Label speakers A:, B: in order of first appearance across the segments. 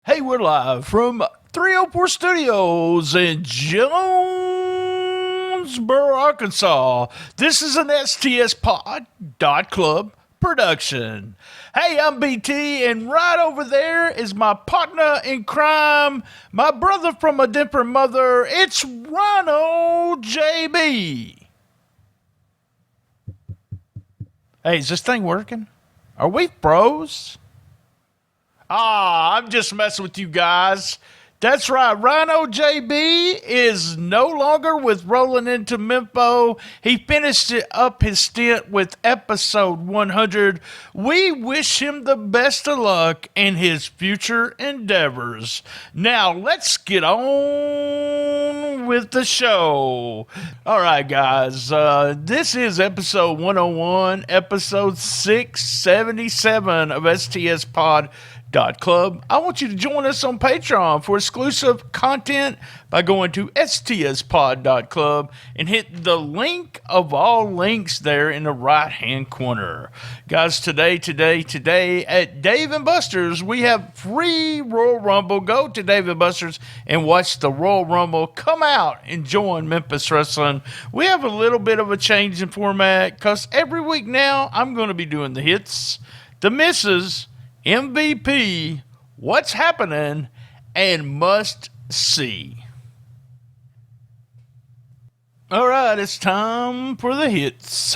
A: Hey, we're live from 304 Studios in Jonesboro, Arkansas. This is an STSPod.club production. Hey, I'm BT, and right over there is my partner in crime, my brother from a different mother. It's Rhino JB. Hey, is this thing working? Are we pros? I'm just messing with you guys. That's right. Rhino JB is no longer with Rollin Into Mempho. He finished up his stint with episode 100. We wish him the best of luck in his future endeavors. Now, let's get on with the show. All right, guys. This is episode 101, episode 677 of STS Pod.club. I want you to join us on Patreon for exclusive content by going to stspod.club and hit the link of all links there in the right hand corner. Guys, today at Dave & Buster's, we have free Royal Rumble. Go to Dave & Buster's and watch the Royal Rumble. Come out and join Memphis Wrestling. We have a little bit of a change in format because every week now I'm going to be doing the hits, the misses, MVP, what's happening, and must see. All right, it's time for the hits.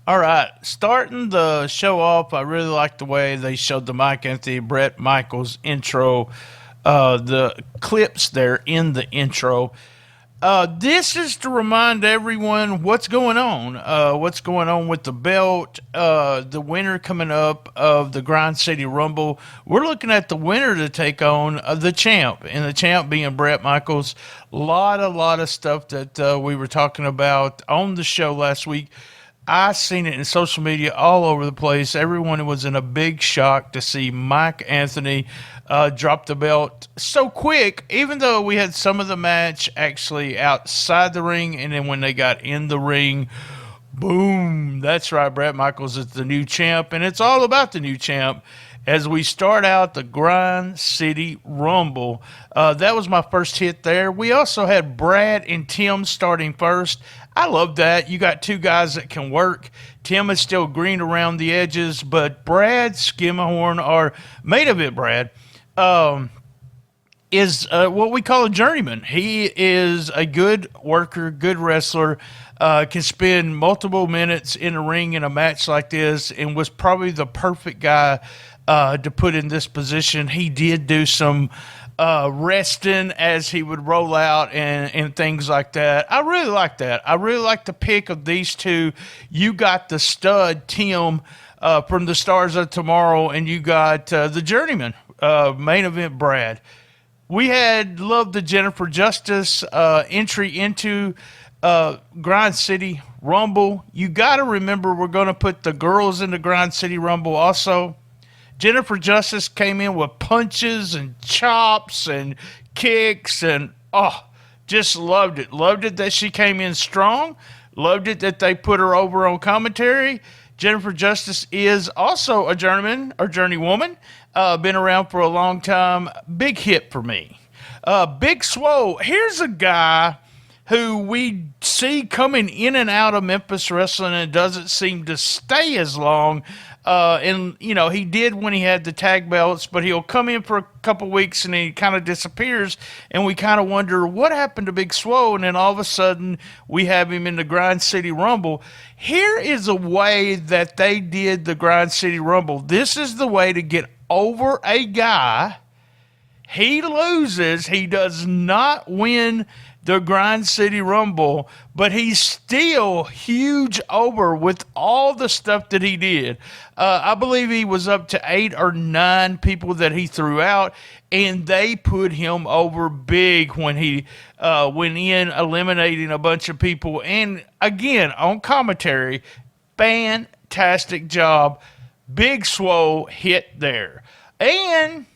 A: All right, starting the show off, I really like the way they showed the Mike Anthony Bret Michaels intro, the clips there in the intro. This is to remind everyone what's going on with the belt, the winner coming up of the Grind City Rumble. We're looking at the winner to take on the champ, and the champ being Bret Michaels. A lot of stuff that we were talking about on the show last week. I seen it in social media all over the place. Everyone was in a big shock to see Mike Anthony drop the belt so quick, even though we had some of the match actually outside the ring, and then when they got in the ring, boom, that's right, Bret Michaels is the new champ, and it's all about the new champ. As we start out the Grind City Rumble, that was my first hit there. We also had Brad and Tim starting first. I love that. You got two guys that can work. Tim is still green around the edges, but Brad Skimmerhorn, or Main Event Brad, is what we call a journeyman. He is a good worker, good wrestler, can spend multiple minutes in the ring in a match like this, and was probably the perfect guy to put in this position. He did do some resting as he would roll out and things like that. I really like that. I really like the pick of these two. You got the stud Tim from the Stars of Tomorrow, and you got the journeyman, Main Event Brad. We had loved the Jennifer Justice entry into Grind City Rumble. You got to remember, we're going to put the girls in the Grind City Rumble also. Jennifer Justice came in with punches and chops and kicks, and just loved it. Loved it that she came in strong. Loved it that they put her over on commentary. Jennifer Justice is also a journeyman or journeywoman. Been around for a long time. Big hit for me. Big Swole. Here's a guy who we see coming in and out of Memphis Wrestling and doesn't seem to stay as long. And, you know, he did when he had the tag belts, but he'll come in for a couple weeks and he kind of disappears. And we kind of wonder what happened to Big Swole. And then all of a sudden we have him in the Grind City Rumble. Here is a way that they did the Grind City Rumble. This is the way to get over a guy. He loses. He does not win the Grind City Rumble, but he's still huge over with all the stuff that he did. I believe he was up to 8 or 9 people that he threw out, and they put him over big when he went in, eliminating a bunch of people. And again, on commentary, fantastic job. Big Swole hit there. And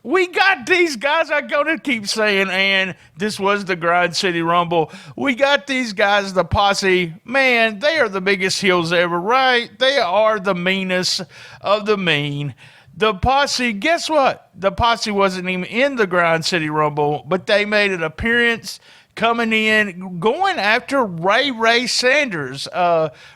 A: we got these guys, I'm going to keep saying, and this was the Grind City Rumble. We got these guys, the posse. Man, they are the biggest heels ever, right? They are the meanest of the mean. The posse, guess what? the posse wasn't even in the Grind City Rumble, but they made an appearance coming in, going after Ray Sanders,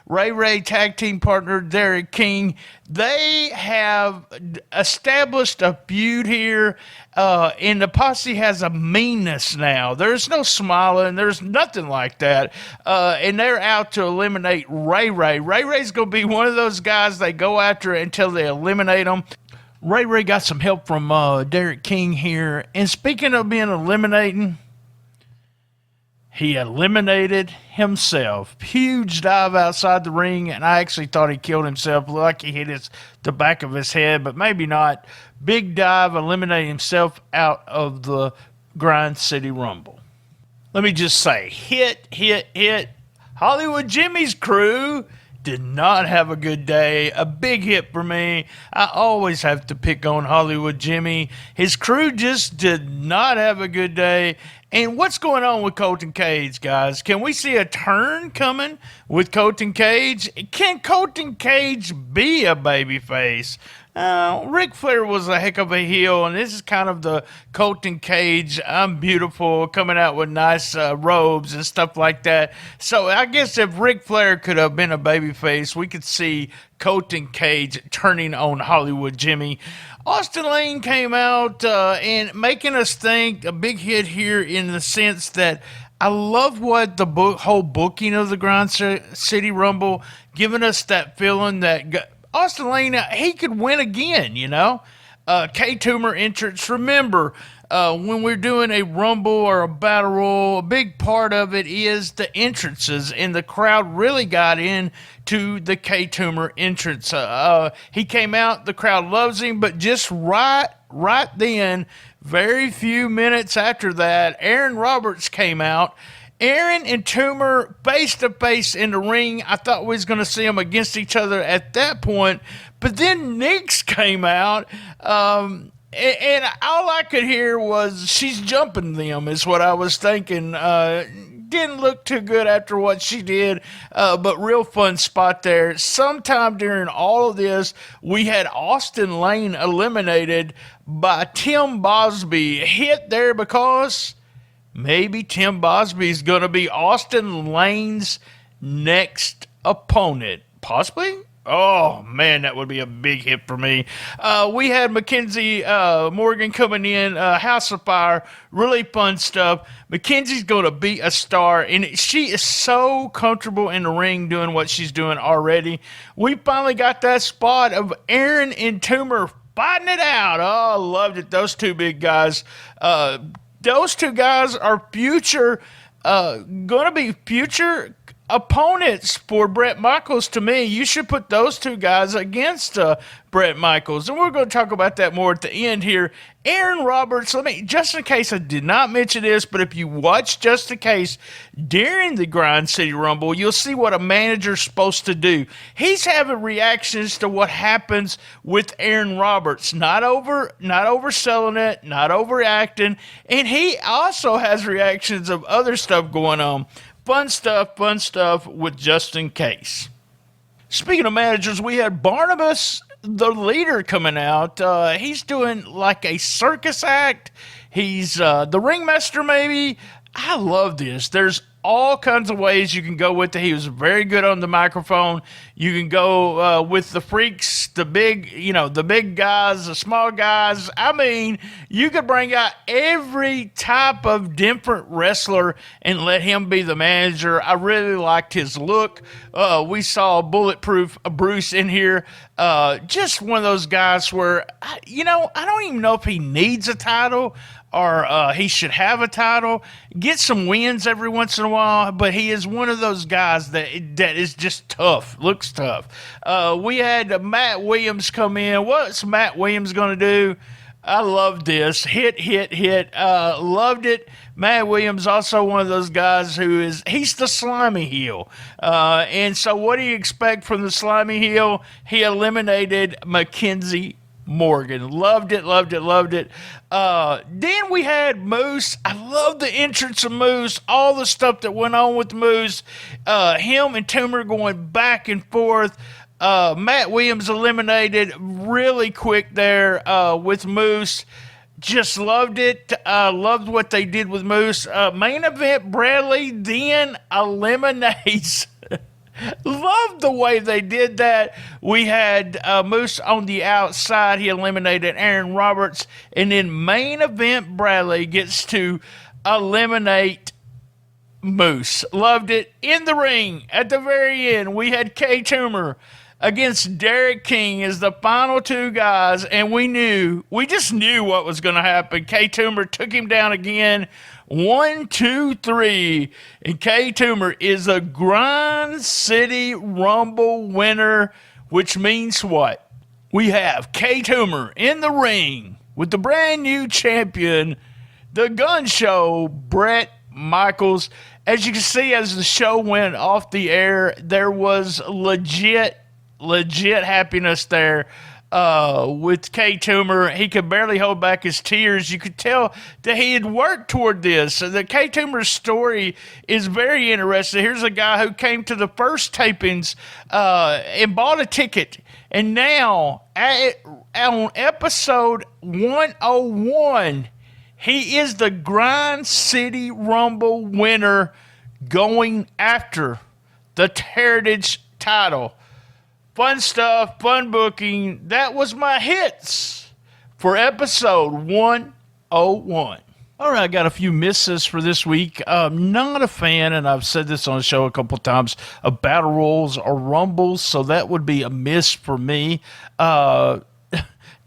A: Ray tag team partner Derek King. They have established a feud here, and the posse has a meanness now. There's no smiling, there's nothing like that, and they're out to eliminate Ray. Ray's going to be one of those guys they go after until they eliminate him. Ray got some help from Derek King here, and speaking of being eliminating, he eliminated himself. Huge dive outside the ring, and I actually thought he killed himself. Like he hit the back of his head, but maybe not. Big dive, eliminating himself out of the Grind City Rumble. Let me just say, hit. Hollywood Jimmy's crew did not have a good day. A big hit for me. I always have to pick on Hollywood Jimmy. His crew just did not have a good day. And what's going on with Colton Cage, guys? Can we see a turn coming with Colton Cage? Can Colton Cage be a babyface? Ric Flair was a heck of a heel, and this is kind of the Colton Cage, I'm beautiful, coming out with nice robes and stuff like that. So I guess if Ric Flair could have been a babyface, we could see Colton Cage turning on Hollywood Jimmy. Austin Lane came out and making us think, a big hit here in the sense that I love what the whole booking of the Grind City Rumble, giving us that feeling that Austin Lane, he could win again, you know. K-Tumor entrance. Remember, when we're doing a Rumble or a Battle Royal, a big part of it is the entrances, and the crowd really got into the K-Tumor entrance. He came out, the crowd loves him, but just right then, very few minutes after that, Aaron Roberts came out. Aaron and Toomer face-to-face in the ring. I thought we was going to see them against each other at that point. But then Nyx came out, and all I could hear was she's jumping them is what I was thinking. Didn't look too good after what she did, but real fun spot there. Sometime during all of this, we had Austin Lane eliminated by Tim Bosby. Hit there because maybe Tim Bosby is going to be Austin Lane's next opponent. Possibly? Oh, man, that would be a big hit for me. We had Mackenzie Morgan coming in, House of Fire, really fun stuff. Mackenzie's going to be a star, and she is so comfortable in the ring doing what she's doing already. We finally got that spot of Aaron and Toomer fighting it out. Oh, I loved it. Those two big guys. Those two guys are going to be future opponents for Bret Michaels. To me, you should put those two guys against Bret Michaels, and we're going to talk about that more at the end here. Aaron Roberts, just in case I did not mention this, but if you watch Just in Case during the Grind City Rumble, you'll see what a manager's supposed to do. He's having reactions to what happens with Aaron Roberts, not overselling it, not overacting, and he also has reactions of other stuff going on. Fun stuff with Just in Case. Speaking of managers, we had Barnabas, the leader, coming out. He's doing like a circus act. He's the ringmaster, maybe. I love this. There's all kinds of ways you can go with it. He was very good on the microphone. You can go with the freaks, the big guys, the small guys. I mean, you could bring out every type of different wrestler and let him be the manager. I really liked his look. We saw Bulletproof Bruce in here. Just one of those guys where, I don't even know if he needs a title or he should have a title. Get some wins every once in a while, but he is one of those guys that is just tough, looks tough. We had Matt Williams come in. What's Matt Williams going to do? I love this. Hit. Loved it. Matt Williams also one of those guys he's the slimy heel. And so what do you expect from the slimy heel? He eliminated Mackenzie Morgan. Loved it. Then we had Moose. I love the entrance of Moose, all the stuff that went on with Moose. Him and Toomer going back and forth. Matt Williams eliminated really quick there with Moose. Just loved it. Loved what they did with Moose. Main event, Bradley then eliminates. Loved the way they did that. We had Moose on the outside. He eliminated Aaron Roberts. And then main event, Bradley gets to eliminate Moose. Loved it. In the ring, at the very end, we had K Toomer against Derek King as the final two guys, and we just knew what was going to happen. K Toomer took him down again. 1, 2, 3. And K Toomer is a Grind City Rumble winner, which means what? We have K Toomer in the ring with the brand new champion, the Gun Show, Bret Michaels. As you can see, as the show went off the air, there was legit happiness there with K Toomer. He could barely hold back his tears. You could tell that he had worked toward this. So the K Toomer's story is very interesting. Here's a guy who came to the first tapings and bought a ticket. And now, on episode 101, he is the Grind City Rumble winner going after the Heritage title. Fun stuff, fun booking. That was my hits for episode 101. All right, I got a few misses for this week. Not a fan, and I've said this on the show a couple times, of battle royals or rumbles, so that would be a miss for me.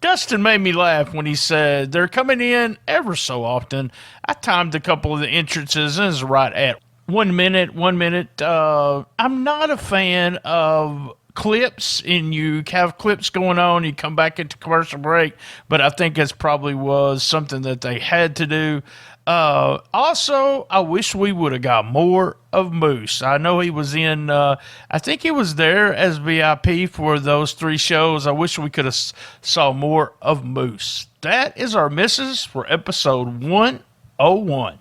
A: Dustin made me laugh when he said they're coming in ever so often. I timed a couple of the entrances, and it's right at 1 minute. I'm not a fan of clips, and you have clips going on, you come back into commercial break, but I think that's probably was something that they had to do. Also, I wish we would have got more of Moose. I know he was in, I think he was there as VIP for those 3 shows. I wish we could have saw more of Moose. That is our misses for episode 101.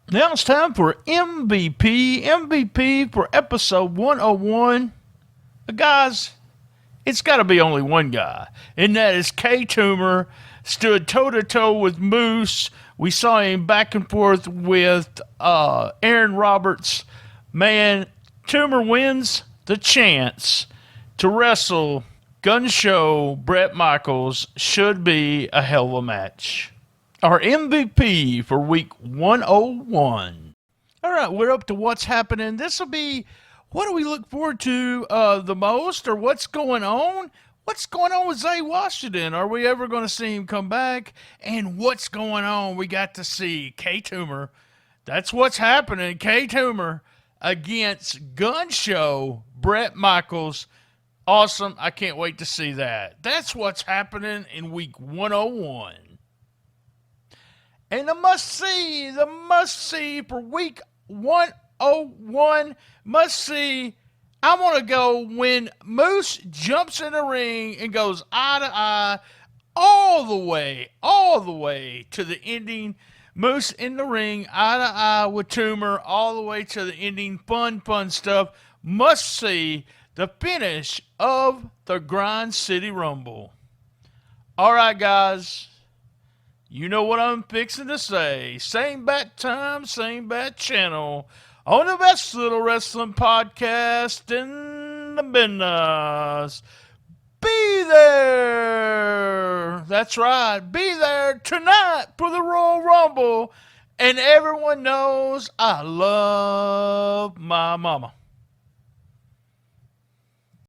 A: Now it's time for MVP. MVP for episode 101. Guys, it's got to be only one guy, and that is K Toomer. Stood toe-to-toe with Moose. We saw him back and forth with Aaron Roberts. Man, Toomer wins the chance to wrestle Gun Show Bret Michaels. Should be a hell of a match. Our MVP for week 101. All right, we're up to what's happening. This will be... What do we look forward to the most, or what's going on? What's going on with Zay Washington? Are we ever going to see him come back? And what's going on? We got to see K Toomer. That's what's happening. K Toomer against Gun Show Bret Michaels. Awesome. I can't wait to see that. That's what's happening in week 101. And the must-see for week 101, must-see, I want to go when Moose jumps in the ring and goes eye to eye all the way to the ending. Moose in the ring, eye to eye with Toomer, all the way to the ending. Fun stuff. Must-see the finish of the Grind City Rumble. All right, guys. You know what I'm fixing to say. Same bat time, same bat channel. On the best little wrestling podcast in the business. Be there. That's right. Be there tonight for the Royal Rumble. And everyone knows I love my mama.